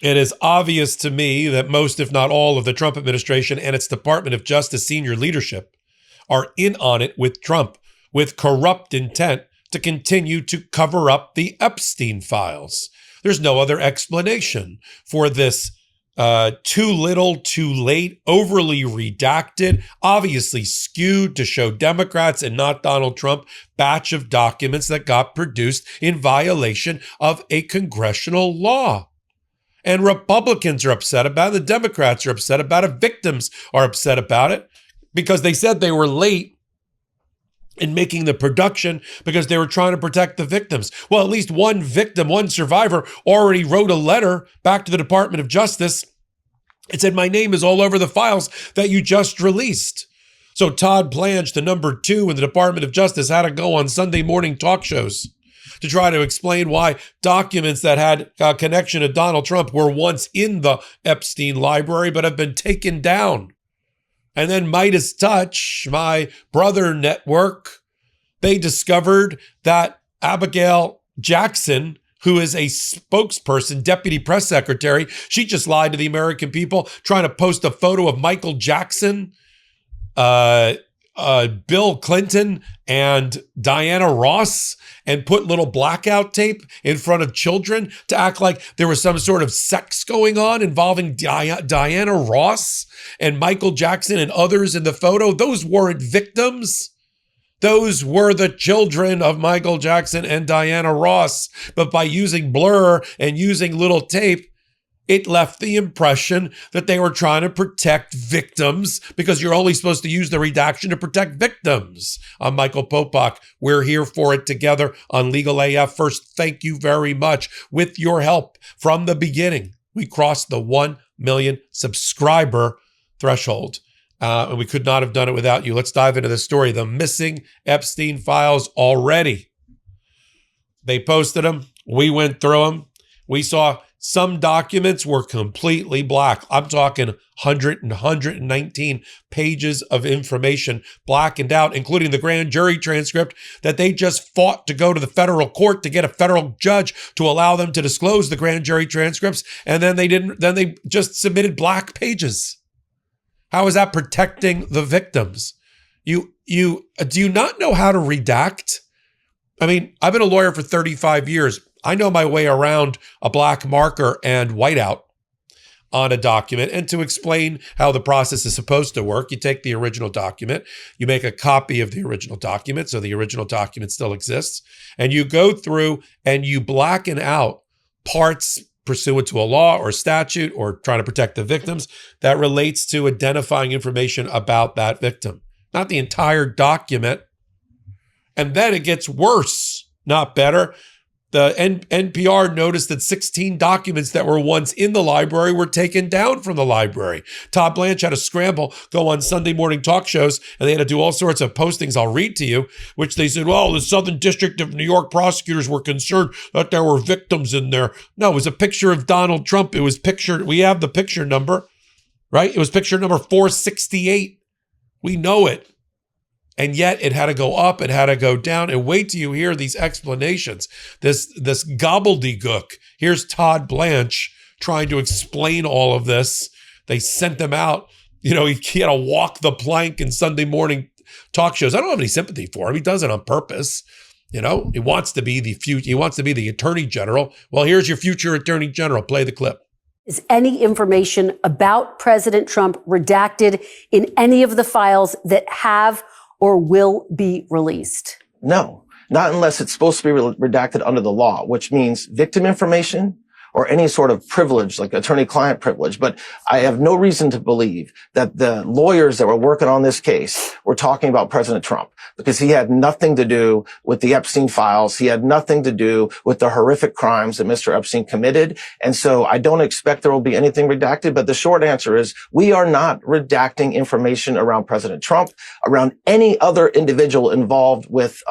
It is obvious to me that most, if not all, of the Trump administration and its Department of Justice senior leadership are in on it with Trump, with corrupt intent to continue to cover up the Epstein files. There's no other explanation for this too little, too late, overly redacted, obviously skewed to show Democrats and not Donald Trump batch of documents that got produced in violation of a congressional law. And Republicans are upset about it. The Democrats are upset about it. Victims are upset about it because they said they were late in making the production because they were trying to protect the victims. Well, at least one victim, one survivor already wrote a letter back to the Department of Justice. It said, my name is all over the files that you just released. So Todd Blanche, the number 2 in the Department of Justice, had to go on Sunday morning talk shows to try to explain why documents that had a connection to Donald Trump were once in the Epstein library but have been taken down. And then Midas Touch, my brother network, they discovered that Abigail Jackson, who is a spokesperson, deputy press secretary, she just lied to the American people, trying to post a photo of Michael Jackson, Bill Clinton, and Diana Ross, and put little blackout tape in front of children to act like there was some sort of sex going on involving Diana Ross and Michael Jackson and others in the photo. Those weren't victims. Those were the children of Michael Jackson and Diana Ross. But by using blur and using little tape, it left the impression that they were trying to protect victims because you're only supposed to use the redaction to protect victims. I'm Michael Popok. We're here for it together on Legal AF. First, thank you very much. With your help from the beginning, we crossed the 1 million subscriber threshold. And we could not have done it without you. Let's dive into the story. The missing Epstein files already. They posted them. We went through them. We saw some documents were completely black. I'm talking 100 and 119 pages of information blackened out, including the grand jury transcript that they just fought to go to the federal court to get a federal judge to allow them to disclose the grand jury transcripts. And then they just submitted black pages. How is that protecting the victims? Do you not know how to redact? I mean, I've been a lawyer for 35 years. I know my way around a black marker and whiteout on a document. And to explain how the process is supposed to work, you take the original document, you make a copy of the original document, so the original document still exists, and you go through and you blacken out parts pursuant to a law or statute or trying to protect the victims that relates to identifying information about that victim, not the entire document. And then it gets worse, not better. The NPR noticed that 16 documents that were once in the library were taken down from the library. Todd Blanche had to scramble, go on Sunday morning talk shows, and they had to do all sorts of postings I'll read to you, which they said, well, the Southern District of New York prosecutors were concerned that there were victims in there. No, it was a picture of Donald Trump. It was pictured, we have the picture number, right? It was picture number 468. We know it. And yet it had to go up, it had to go down. And wait till you hear these explanations, this gobbledygook. Here's Todd Blanche trying to explain all of this. They sent them out. You know, he had to walk the plank in Sunday morning talk shows. I don't have any sympathy for him. He does it on purpose. You know, he wants to be the future. He wants to be the attorney general. Well, here's your future attorney general. Play the clip. Is any information about President Trump redacted in any of the files that have or will be released? No, not unless it's supposed to be redacted under the law, which means victim information or any sort of privilege, like attorney-client privilege. But I have no reason to believe that the lawyers that were working on this case were talking about President Trump, because he had nothing to do with the Epstein files. He had nothing to do with the horrific crimes that Mr. Epstein committed. And so I don't expect there will be anything redacted. But the short answer is we are not redacting information around President Trump, around any other individual involved with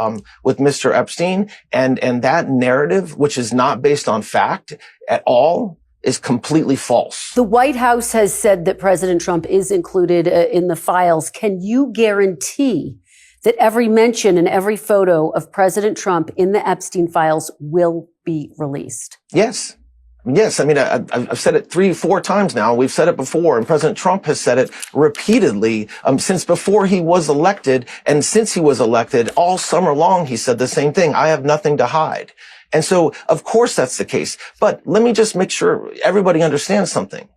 Mr. Epstein. And that narrative, which is not based on fact at all, is completely false. The White House has said that President Trump is included in the files. Can you guarantee that every mention and every photo of President Trump in the Epstein files will be released? Yes. Yes, I mean, I've said it 3-4 times now. We've said it before, and President Trump has said it repeatedly since before he was elected. And since he was elected, all summer long, he said the same thing. I have nothing to hide. And so, of course, that's the case. But let me just make sure everybody understands something.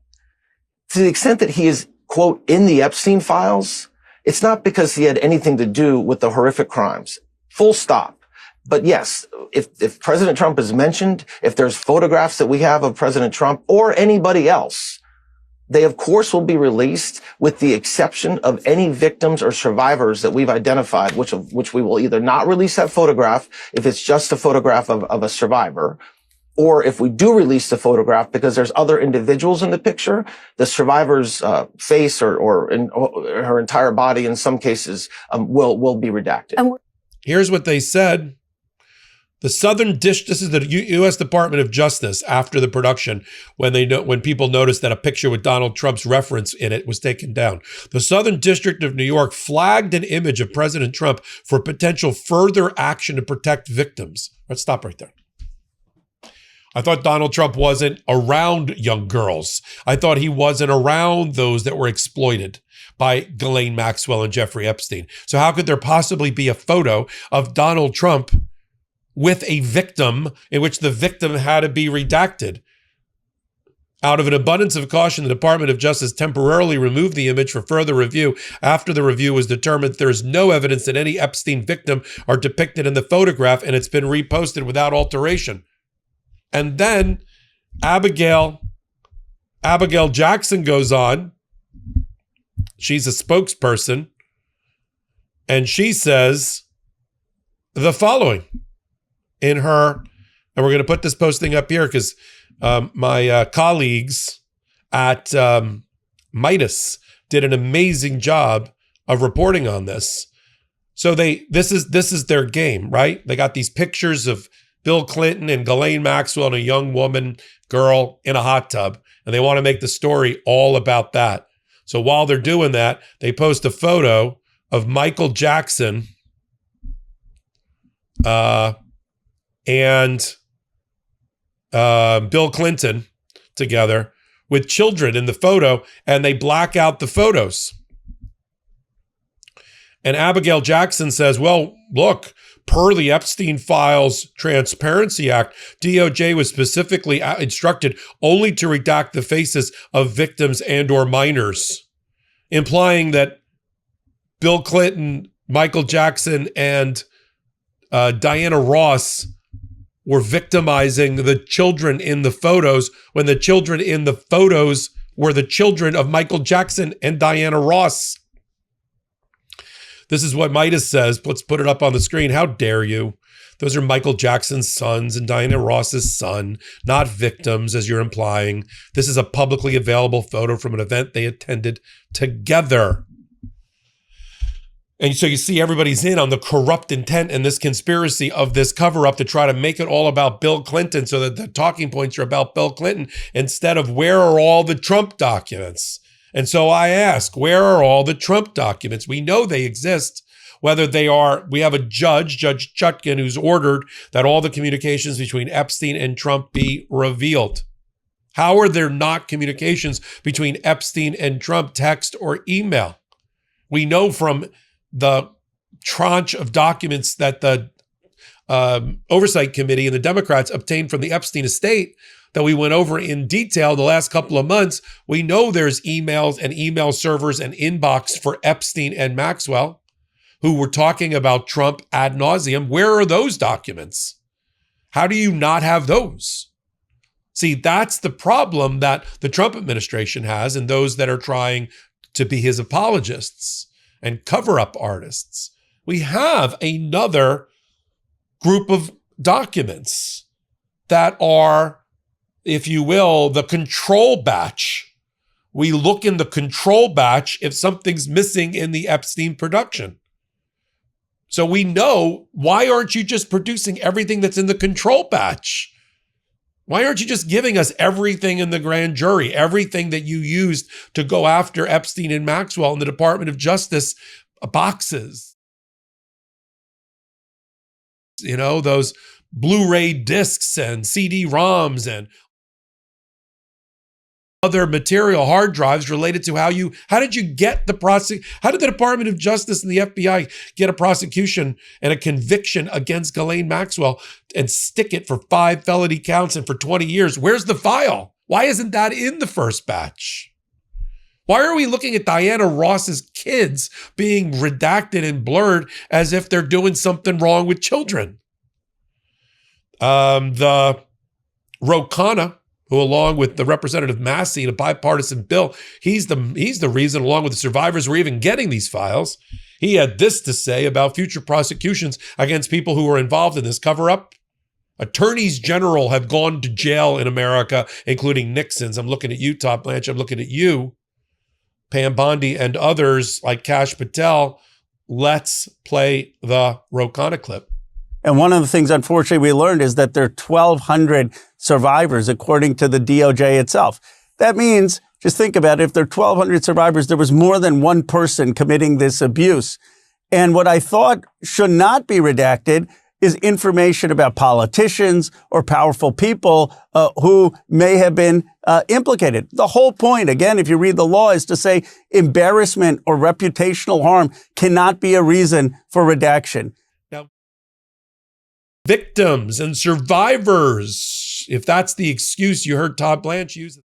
To the extent that he is, quote, in the Epstein files, it's not because he had anything to do with the horrific crimes. Full stop. But yes, if President Trump is mentioned, if there's photographs that we have of President Trump or anybody else, they of course will be released with the exception of any victims or survivors that we've identified, which we will either not release that photograph if it's just a photograph of a survivor, or if we do release the photograph because there's other individuals in the picture, the survivor's face or her entire body in some cases will be redacted. Here's what they said. The Southern District, this is the U.S. Department of Justice after the production, when people noticed that a picture with Donald Trump's reference in it was taken down. The Southern District of New York flagged an image of President Trump for potential further action to protect victims. Let's stop right there. I thought Donald Trump wasn't around young girls. I thought he wasn't around those that were exploited by Ghislaine Maxwell and Jeffrey Epstein. So how could there possibly be a photo of Donald Trump with a victim in which the victim had to be redacted? Out of an abundance of caution, the Department of Justice temporarily removed the image for further review after the review was determined there is no evidence that any Epstein victim are depicted in the photograph, and it's been reposted without alteration. And then Abigail Jackson goes on. She's a spokesperson, and she says the following in her, and we're going to put this posting up here because my colleagues at Midas did an amazing job of reporting on this. So this is their game, right? They got these pictures of Bill Clinton and Ghislaine Maxwell and a young girl in a hot tub, and they want to make the story all about that. So while they're doing that, they post a photo of Michael Jackson and Bill Clinton together with children in the photo, and they black out the photos. And Abigail Jackson says, well, look, per the Epstein Files Transparency Act, DOJ was specifically instructed only to redact the faces of victims and or minors, implying that Bill Clinton, Michael Jackson, and Diana Ross were victimizing the children in the photos when the children in the photos were the children of Michael Jackson and Diana Ross. This is what Midas says. Let's put it up on the screen. How dare you? Those are Michael Jackson's sons and Diana Ross's son, not victims, as you're implying. This is a publicly available photo from an event they attended together. And so you see everybody's in on the corrupt intent and this conspiracy of this cover-up to try to make it all about Bill Clinton so that the talking points are about Bill Clinton instead of where are all the Trump documents? And so I ask, where are all the Trump documents? We know they exist, whether they are, we have a Judge Chutkan, who's ordered that all the communications between Epstein and Trump be revealed. How are there not communications between Epstein and Trump, text or email? We know from the tranche of documents that the Oversight Committee and the Democrats obtained from the Epstein estate that we went over in detail the last couple of months. We know there's emails and email servers and inbox for Epstein and Maxwell, who were talking about Trump ad nauseum. Where are those documents? How do you not have those? See, that's the problem that the Trump administration has and those that are trying to be his apologists and cover-up artists. We have another group of documents that are, if you will, the control batch. We look in the control batch if something's missing in the Epstein production. So we know, why aren't you just producing everything that's in the control batch? Why aren't you just giving us everything in the grand jury, everything that you used to go after Epstein and Maxwell in the Department of Justice boxes? You know, those Blu-ray discs and CD-ROMs and other material, hard drives related to how did you get how did the Department of Justice and the FBI get a prosecution and a conviction against Ghislaine Maxwell and stick it for 5 felony counts and for 20 years? Where's the file? Why isn't that in the first batch? Why are we looking at Diana Ross's kids being redacted and blurred as if they're doing something wrong with children? The Ro Khanna, who along with the Representative Massey in a bipartisan bill, he's the reason, along with the survivors, we're even getting these files. He had this to say about future prosecutions against people who were involved in this cover-up. Attorneys general have gone to jail in America, including Nixon's. I'm looking at you, Todd Blanche. I'm looking at you, Pam Bondi, and others like Kash Patel. Let's play the Ro Khanna clip. And one of the things, unfortunately, we learned is that there are 1,200 survivors, according to the DOJ itself. That means, just think about it, if there are 1,200 survivors, there was more than one person committing this abuse. And what I thought should not be redacted is information about politicians or powerful people who may have been implicated. The whole point, again, if you read the law, is to say embarrassment or reputational harm cannot be a reason for redaction. Victims and survivors, if that's the excuse you heard Todd Blanche use at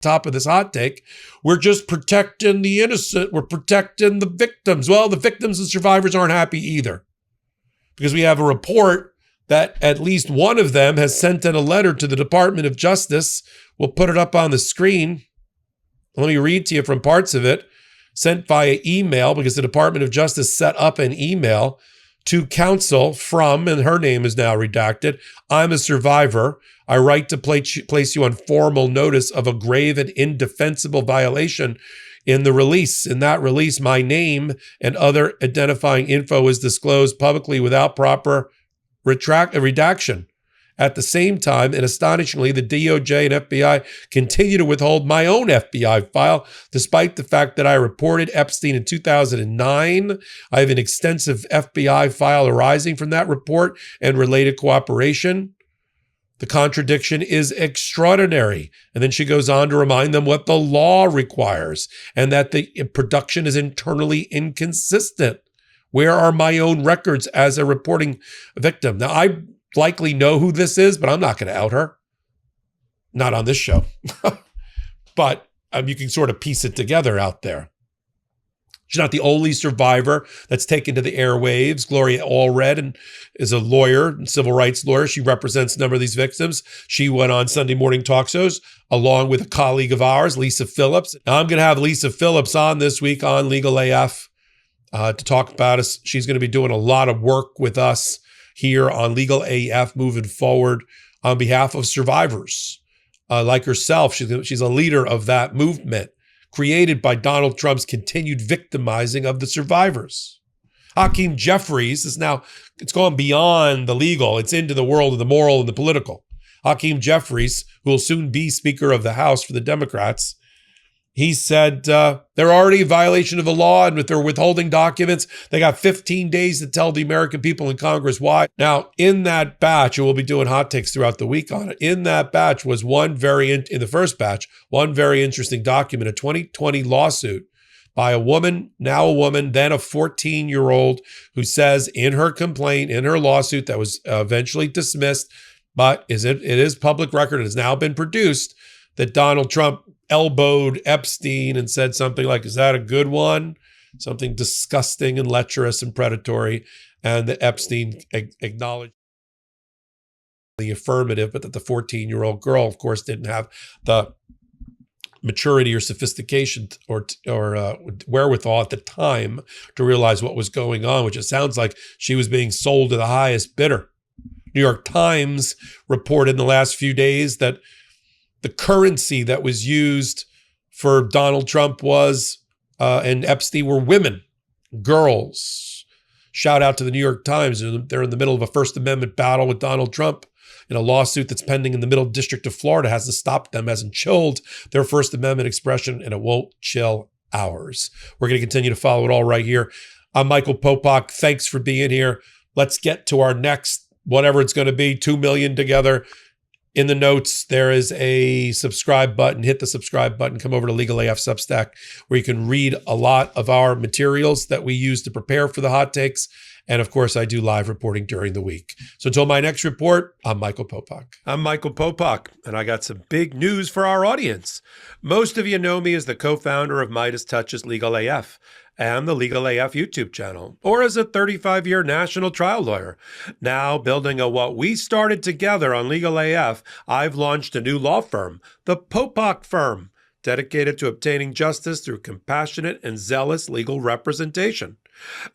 the top of this hot take, we're just protecting the innocent, we're protecting the victims. Well, the victims and survivors aren't happy either, because we have a report that at least one of them has sent in a letter to the Department of Justice. We'll put it up on the screen. Let me read to you from parts of it, sent via email, because the Department of Justice set up an email to counsel from, and her name is now redacted, I'm a survivor. I write to place you on formal notice of a grave and indefensible violation in the release. In that release, my name and other identifying info is disclosed publicly without proper redaction. At the same time, and astonishingly, the DOJ and FBI continue to withhold my own FBI file, despite the fact that I reported Epstein in 2009. I have an extensive FBI file arising from that report and related cooperation. The contradiction is extraordinary. And then she goes on to remind them what the law requires and that the production is internally inconsistent. Where are my own records as a reporting victim? Now, I likely know who this is, but I'm not going to out her. Not on this show. But you can sort of piece it together out there. She's not the only survivor that's taken to the airwaves. Gloria Allred is a lawyer, and civil rights lawyer. She represents a number of these victims. She went on Sunday morning talk shows along with a colleague of ours, Lisa Phillips. Now, I'm going to have Lisa Phillips on this week on Legal AF to talk about us. She's going to be doing a lot of work with us here on Legal AF moving forward on behalf of survivors like herself. She's a leader of that movement created by Donald Trump's continued victimizing of the survivors. Hakeem Jeffries is now, it's gone beyond the legal. It's into the world of the moral and the political. Hakeem Jeffries, who will soon be Speaker of the House for the Democrats, he said they're already in violation of the law, and if they're withholding documents, they got 15 days to tell the American people in Congress why. Now, in that batch, and we'll be doing hot takes throughout the week on it, in that batch was in the first batch, one very interesting document, a 2020 lawsuit by a woman, now a woman, then a 14-year-old, who says in her complaint, in her lawsuit that was eventually dismissed, but it is public record, it has now been produced, that Donald Trump elbowed Epstein and said something like, is that a good one? Something disgusting and lecherous and predatory. And that Epstein acknowledged the affirmative, but that the 14-year-old girl, of course, didn't have the maturity or sophistication or wherewithal at the time to realize what was going on, which it sounds like she was being sold to the highest bidder. New York Times reported in the last few days that the currency that was used for Donald Trump and Epstein were women, girls. Shout out to the New York Times. They're in the middle of a First Amendment battle with Donald Trump in a lawsuit that's pending in the Middle District of Florida. Hasn't stopped them, hasn't chilled their First Amendment expression, and it won't chill ours. We're going to continue to follow it all right here. I'm Michael Popok. Thanks for being here. Let's get to our next, whatever it's going to be, 2 million together. In the notes, there is a subscribe button. Hit the subscribe button. Come over to Legal AF Substack, where you can read a lot of our materials that we use to prepare for the hot takes. And of course, I do live reporting during the week. So until my next report, I'm Michael Popak. I'm Michael Popak, and I got some big news for our audience. Most of you know me as the co-founder of Midas Touch's Legal AF and the Legal AF YouTube channel, or as a 35-year national trial lawyer. Now, building on what we started together on Legal AF, I've launched a new law firm, the Popak Firm, dedicated to obtaining justice through compassionate and zealous legal representation.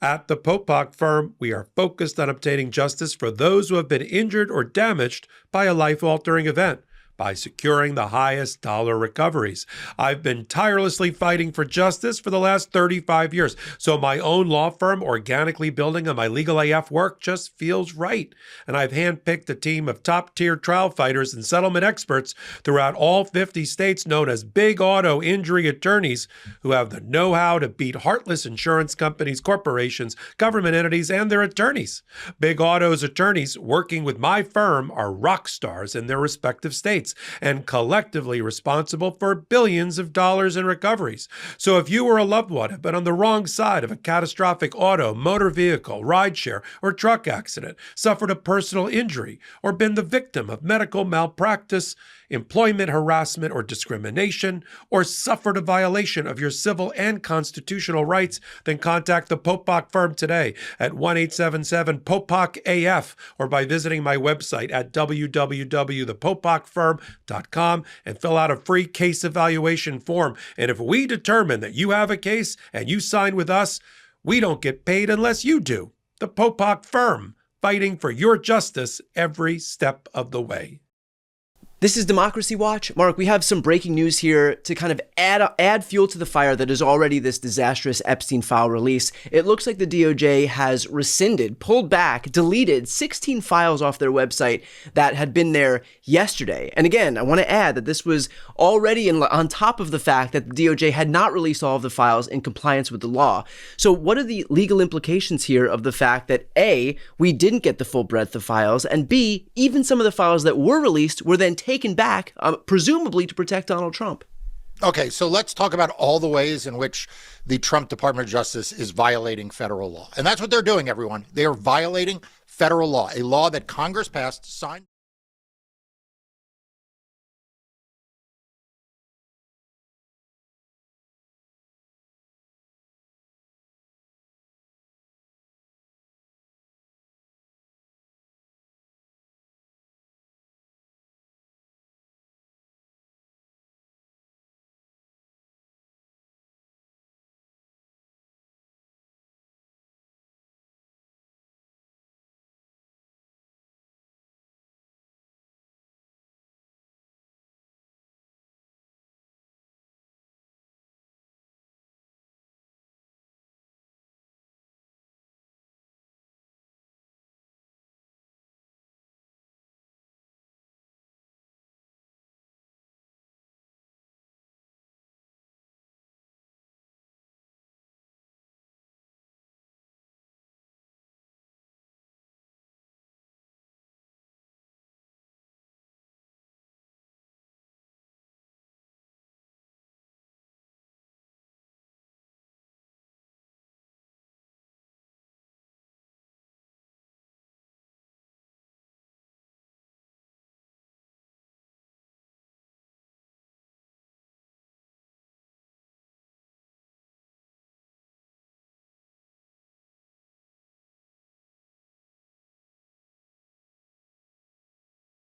At the Popak Firm, we are focused on obtaining justice for those who have been injured or damaged by a life-altering event, by securing the highest dollar recoveries. I've been tirelessly fighting for justice for the last 35 years, so my own law firm organically building on my Legal AF work just feels right. And I've handpicked a team of top-tier trial fighters and settlement experts throughout all 50 states known as big auto injury attorneys who have the know-how to beat heartless insurance companies, corporations, government entities, and their attorneys. Big Auto's attorneys working with my firm are rock stars in their respective states, and collectively responsible for billions of dollars in recoveries. So if you or a loved one have been on the wrong side of a catastrophic auto, motor vehicle, rideshare, or truck accident, suffered a personal injury, or been the victim of medical malpractice, employment harassment or discrimination, or suffered a violation of your civil and constitutional rights, then contact the Popak Firm today at 1-877-POPAK-AF or by visiting my website at www.thepopakfirm.com and fill out a free case evaluation form. And if we determine that you have a case and you sign with us, we don't get paid unless you do. The Popak Firm, fighting for your justice every step of the way. This is Democracy Watch. Mark, we have some breaking news here to kind of add fuel to the fire that is already this disastrous Epstein file release. It looks like the DOJ has rescinded, pulled back, deleted 16 files off their website that had been there yesterday. And again, I want to add that this was already on top of the fact that the DOJ had not released all of the files in compliance with the law. So what are the legal implications here of the fact that A, we didn't get the full breadth of files, and B, even some of the files that were released were then taken back, presumably to protect Donald Trump? Okay, so let's talk about all the ways in which the Trump Department of Justice is violating federal law. And that's what they're doing, everyone. They are violating federal law, a law that Congress passed, signed.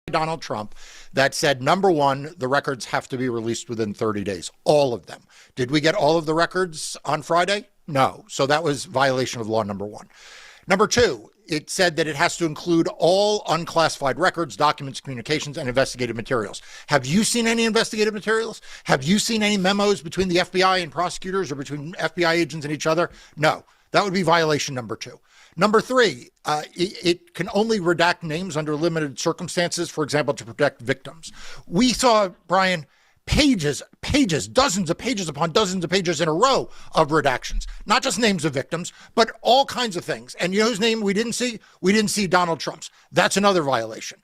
Donald Trump that said, number one, the records have to be released within 30 days, all of them. Did we get all of the records on Friday? No. So that was violation of law number one. Number two, it said that it has to include all unclassified records, documents, communications, and investigative materials. Have you seen any investigative materials? Have you seen any memos between the FBI and prosecutors or between FBI agents and each other? No. That would be violation number two. Number three, it can only redact names under limited circumstances, for example, to protect victims. We saw, Brian, pages, dozens of pages upon dozens of pages in a row of redactions, not just names of victims, but all kinds of things. And you know whose name we didn't see? We didn't see Donald Trump's. That's another violation.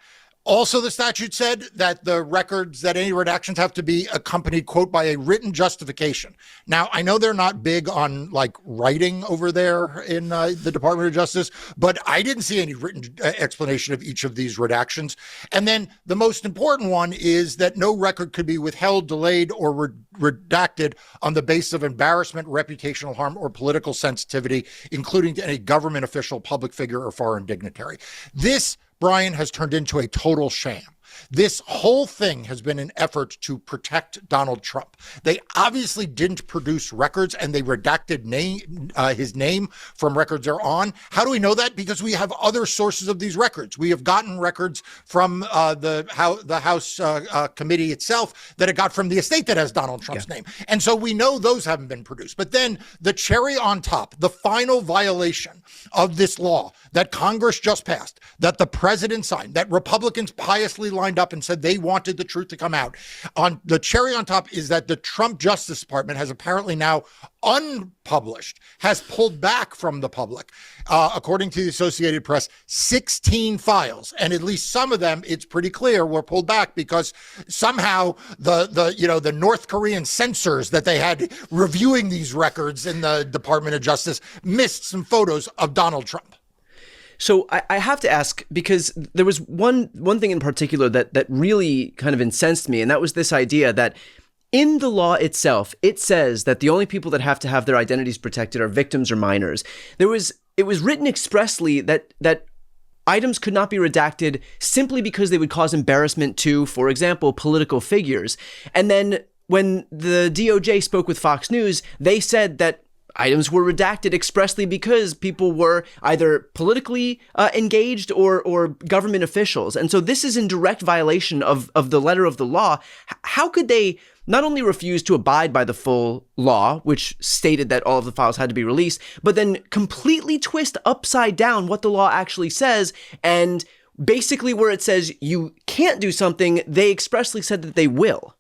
Also, the statute said that the records, that any redactions have to be accompanied, quote, by a written justification. Now, I know they're not big on like writing over there in the Department of Justice, but I didn't see any written explanation of each of these redactions. And then the most important one is that no record could be withheld, delayed, or redacted on the basis of embarrassment, reputational harm, or political sensitivity, including to any government official, public figure, or foreign dignitary. This, Brian, has turned into a total sham. This whole thing has been an effort to protect Donald Trump. They obviously didn't produce records, and they redacted his name from records they're on. How do we know that? Because we have other sources of these records. We have gotten records from the House committee itself that it got from the estate that has Donald Trump's name. And so we know those haven't been produced. But then the cherry on top, the final violation of this law that Congress just passed, that the president signed, that Republicans piously lined up and said they wanted the truth to come out. On the cherry on top is that the Trump Justice Department has apparently now unpublished, has pulled back from the public, according to the Associated Press, 16 files. And at least some of them, it's pretty clear, were pulled back because somehow the North Korean censors that they had reviewing these records in the Department of Justice missed some photos of Donald Trump. So I have to ask, because there was one thing in particular that really kind of incensed me, and that was this idea that in the law itself, it says that the only people that have to have their identities protected are victims or minors. It was written expressly that items could not be redacted simply because they would cause embarrassment to, for example, political figures. And then when the DOJ spoke with Fox News, they said that items were redacted expressly because people were either politically engaged or government officials. And so this is in direct violation of the letter of the law. How could they not only refuse to abide by the full law, which stated that all of the files had to be released, but then completely twist upside down what the law actually says, and basically where it says you can't do something, they expressly said that they will?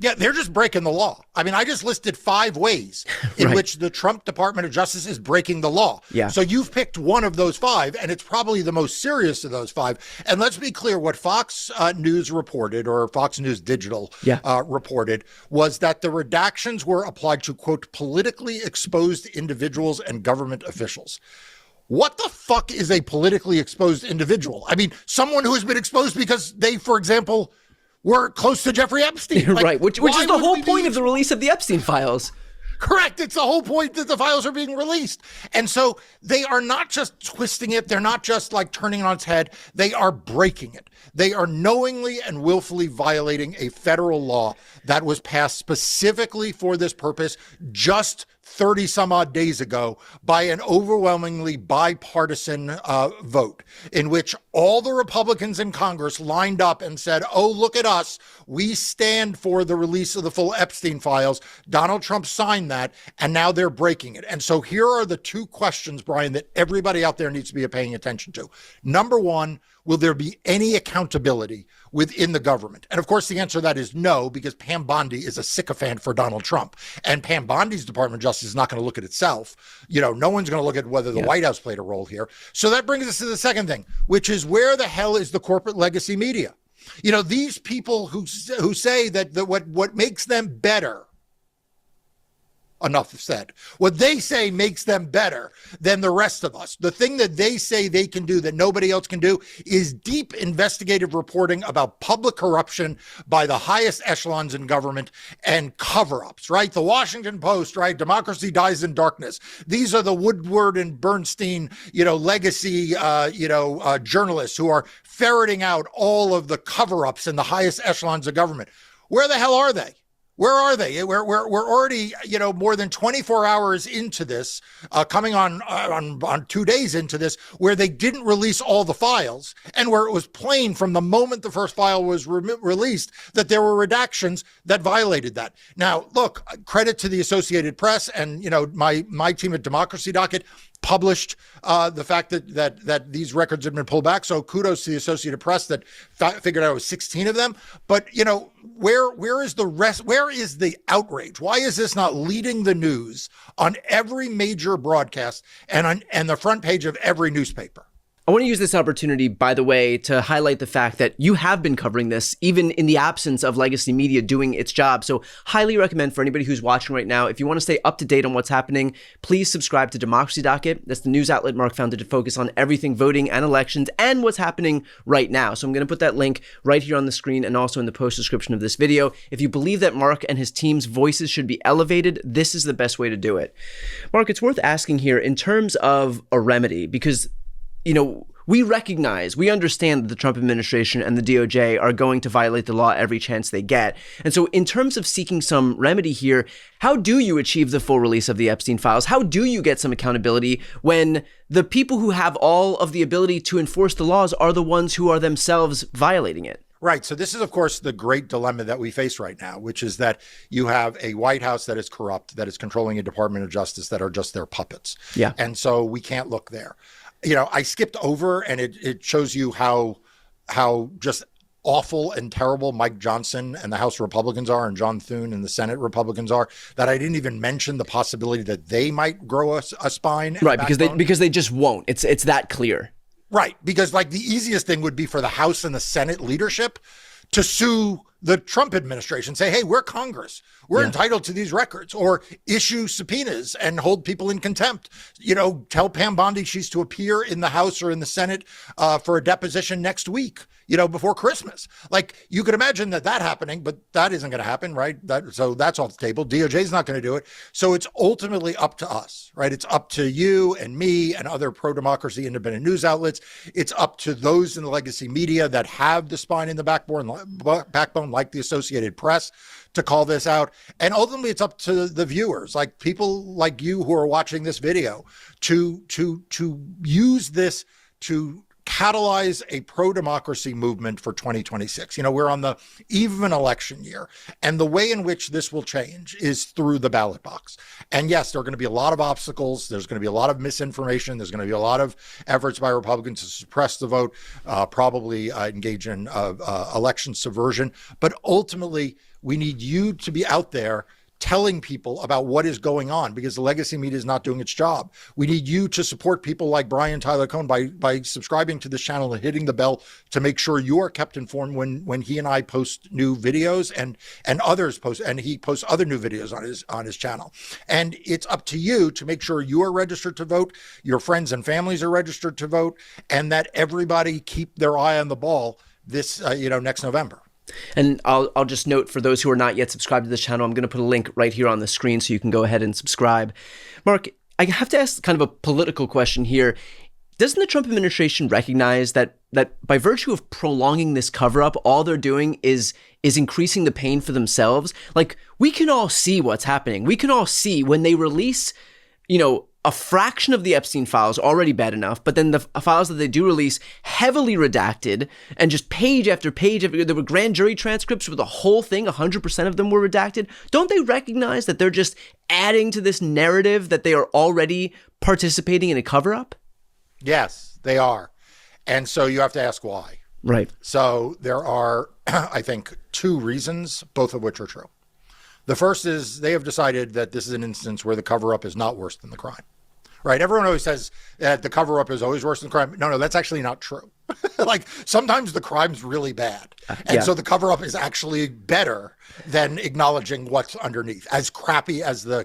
Yeah, they're just breaking the law. I mean, I just listed 5 ways in which the Trump Department of Justice is breaking the law. Yeah. So you've picked one of those 5, and it's probably the most serious of those 5. And let's be clear, what Fox News reported, or Fox News Digital reported, was that the redactions were applied to, quote, politically exposed individuals and government officials. What the fuck is a politically exposed individual? I mean, someone who has been exposed because they, for example, were close to Jeffrey Epstein. Like, right, which is the whole point of the release of the Epstein files. Correct. It's the whole point that the files are being released. And so they are not just twisting it. They're not just like turning it on its head. They are breaking it. They are knowingly and willfully violating a federal law that was passed specifically for this purpose just 30 some odd days ago by an overwhelmingly bipartisan vote, in which all the Republicans in Congress lined up and said, oh, look at us. We stand for the release of the full Epstein files. Donald Trump signed that, and now they're breaking it. And so here are the 2 questions, Brian, that everybody out there needs to be paying attention to. Number 1, will there be any accountability within the government? And of course, the answer to that is no, because Pam Bondi is a sycophant for Donald Trump. And Pam Bondi's Department of Justice is not going to look at itself. You know, no one's going to look at whether the White House played a role here. So that brings us to the second thing, which is where the hell is the corporate legacy media? You know, these people who say that what makes them better, enough said. What they say makes them better than the rest of us. The thing that they say they can do that nobody else can do is deep investigative reporting about public corruption by the highest echelons in government and cover-ups, right? The Washington Post, right? Democracy dies in darkness. These are the Woodward and Bernstein, legacy, journalists who are ferreting out all of the cover-ups in the highest echelons of government. Where the hell are they? Where are they? We're already, more than 24 hours into this, coming on 2 days into this, where they didn't release all the files, and where it was plain from the moment the first file was released that there were redactions that violated that. Now, look, credit to the Associated Press and, my team at Democracy Docket published the fact that these records had been pulled back. So kudos to the Associated Press that figured out it was 16 of them. But, where is the rest? Where is the outrage? Why is this not leading the news on every major broadcast and the front page of every newspaper? I want to use this opportunity, by the way, to highlight the fact that you have been covering this, even in the absence of legacy media doing its job. So highly recommend for anybody who's watching right now, if you want to stay up to date on what's happening, please subscribe to Democracy Docket. That's the news outlet Mark founded to focus on everything voting and elections and what's happening right now. So I'm going to put that link right here on the screen and also in the post description of this video. If you believe that Mark and his team's voices should be elevated, this is the best way to do it. Mark, it's worth asking here in terms of a remedy, because we understand that the Trump administration and the DOJ are going to violate the law every chance they get. And so in terms of seeking some remedy here, how do you achieve the full release of the Epstein files? How do you get some accountability when the people who have all of the ability to enforce the laws are the ones who are themselves violating it? Right. So this is, of course, the great dilemma that we face right now, which is that you have a White House that is corrupt, that is controlling a Department of Justice that are just their puppets. Yeah. And so we can't look there. I skipped over, and it shows you how just awful and terrible Mike Johnson and the House Republicans are, and John Thune and the Senate Republicans are, that I didn't even mention the possibility that they might grow a spine. Right, because they just won't. It's that clear. Right, because the easiest thing would be for the House and the Senate leadership to sue the Trump administration, say, hey, we're Congress. We're entitled to these records, or issue subpoenas and hold people in contempt. Tell Pam Bondi she's to appear in the House or in the Senate for a deposition next week, before Christmas. You could imagine that happening, but that isn't going to happen, right? So that's off the table. DOJ is not going to do it. So it's ultimately up to us, right? It's up to you and me and other pro-democracy independent news outlets. It's up to those in the legacy media that have the spine in the backbone, like the Associated Press, to call this out. And ultimately, it's up to the viewers, like people like you who are watching this video, to use this to catalyze a pro-democracy movement for 2026. We're on the eve of an election year, and the way in which this will change is through the ballot box. And yes, there are going to be a lot of obstacles. There's going to be a lot of misinformation. There's going to be a lot of efforts by Republicans to suppress the vote, probably engage in election subversion. But ultimately, we need you to be out there telling people about what is going on, because the legacy media is not doing its job. We need you to support people like Brian Tyler Cohen by subscribing to this channel and hitting the bell to make sure you are kept informed when he and I post new videos and others post, and he posts other new videos on his channel. And it's up to you to make sure you are registered to vote, your friends and families are registered to vote, and that everybody keep their eye on the ball this next November. And I'll just note, for those who are not yet subscribed to this channel, I'm going to put a link right here on the screen so you can go ahead and subscribe. Mark, I have to ask kind of a political question here. Doesn't the Trump administration recognize that by virtue of prolonging this cover-up, all they're doing is increasing the pain for themselves? We can all see what's happening. We can all see when they release, a fraction of the Epstein files, already bad enough, but then the files that they do release, heavily redacted, and just page after page, there were grand jury transcripts with the whole thing, 100% of them were redacted. Don't they recognize that they're just adding to this narrative that they are already participating in a cover-up? Yes, they are. And so you have to ask why. Right. So there are, I think, two reasons, both of which are true. The first is they have decided that this is an instance where the cover-up is not worse than the crime, right? Everyone always says that the cover-up is always worse than the crime. No, that's actually not true. Sometimes the crime's really bad. And so the cover-up is actually better than acknowledging what's underneath. As crappy as the